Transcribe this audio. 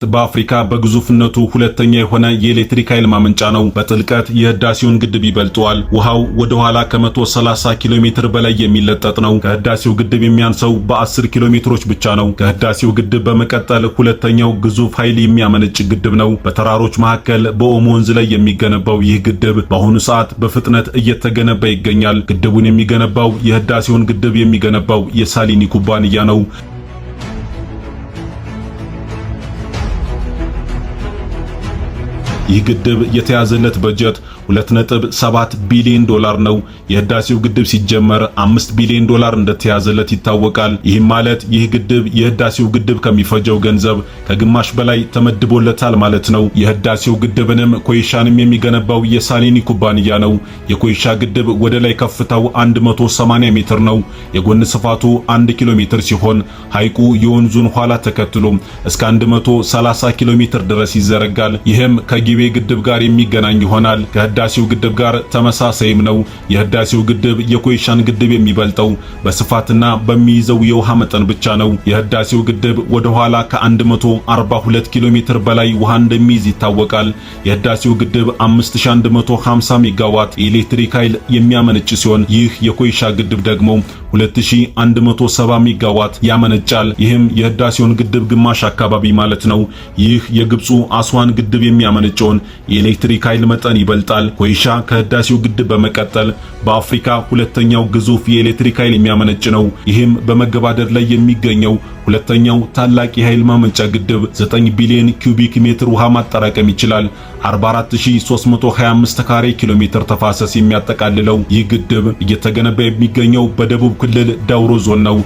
በአፍሪካ በግዙፍነቱ ሁለተኛ የሆነ የኤሌክትሪክ ኃይል ማመንጫ ነው። በጥልቀት የህዳሴውን ግድብ ይበልጠዋል። ውሃው ወደ ኋላ ከ130 ኪሎ ሜትር በላይ የሚለጠጥ ነው። ከህዳሴው ግድብ የሚያንሰው በ10 ኪሎ ሜትሮች ብቻ ነው። ከህዳሴው ግድብ በመቀጠል ሁለተኛው ግዙፍ ኃይል የሚያመነጭ ግድብ ነው። በተራሮች መካከል በኦሞ ወንዝ ላይ የሚገነባው ይህ ግድብ በአሁኑ ሰዓት በፍጥነት እየተገነባ ይገኛል። ግድቡን የሚገነባው የህዳሴውን ግድብ የሚገነባው የሳሊኒ ኩባንያ ነው። ይህ ግድብ የተያዘለት በጀት 2.7 ቢሊዮን ዶላር ነው። የህዳሴው ግድብ ሲጀመር 5 ቢሊዮን ዶላር እንደተያዘለት ይታወቃል። ይህም ማለት ይህ ግድብ የህዳሴው ግድብ ከሚፈጀው ገንዘብ ከግማሽ በላይ ተመድቦለታል ማለት ነው። የህዳሴው ግድብንም ኮይሻንም የሚገነባው የሳሊኒ ኩባንያ ነው። የኮይሻ ግድብ ወደ ላይ ከፍታው 180 ሜትር ነው። የጎን ስፋቱ 1 ኪሎ ሜትር ሲሆን ሐይቁ የወንዙን ኋላ ተከትሎ እስከ 130 ኪሎ ሜትር ድረስ ይዘረጋል። ይህም ከጊቤ ግድብ ጋር የሚገናኝ ይሆናል። ከህዳሴው ግድብ ጋር ተመሳሳይም ነው። የህዳሴው ግድብ የኮይሻን ግድብ የሚበልጠው በስፋትና በሚይዘው የውሃ መጠን ብቻ ነው። የህዳሴው ግድብ ወደ ኋላ ከ142 ኪሎ ሜትር በላይ ውሃ እንደሚይዝ ይታወቃል። የህዳሴው ግድብ 5150 ሜጋዋት የኤሌክትሪክ ኃይል የሚያመነጭ ሲሆን ይህ የኮይሻ ግድብ ደግሞ 2170 ሜጋዋት ያመነጫል። ይህም የህዳሴውን ግድብ ግማሽ አካባቢ ማለት ነው። ይህ የግብፁ አስዋን ግድብ የሚያመነጨውን የኤሌክትሪክ ኃይል መጠን ይበልጣል። ኮይሻ ከህዳሴው ግድብ በመቀጠል በአፍሪካ ሁለተኛው ግዙፍ የኤሌክትሪክ ኃይል የሚያመነጭ ነው። ይህም በመገባደድ ላይ የሚገኘው ሁለተኛው ታላቅ የኃይል ማመንጫ ግድብ 9 ቢሊዮን ኪዩቢክ ሜትር ውሃ ማጠራቀም ይችላል። 44325 ካሬ ኪሎ ሜትር ተፋሰስ የሚያጠቃልለው ይህ ግድብ እየተገነባ የሚገኘው በደቡብ ክልል ዳውሮ ዞን ነው።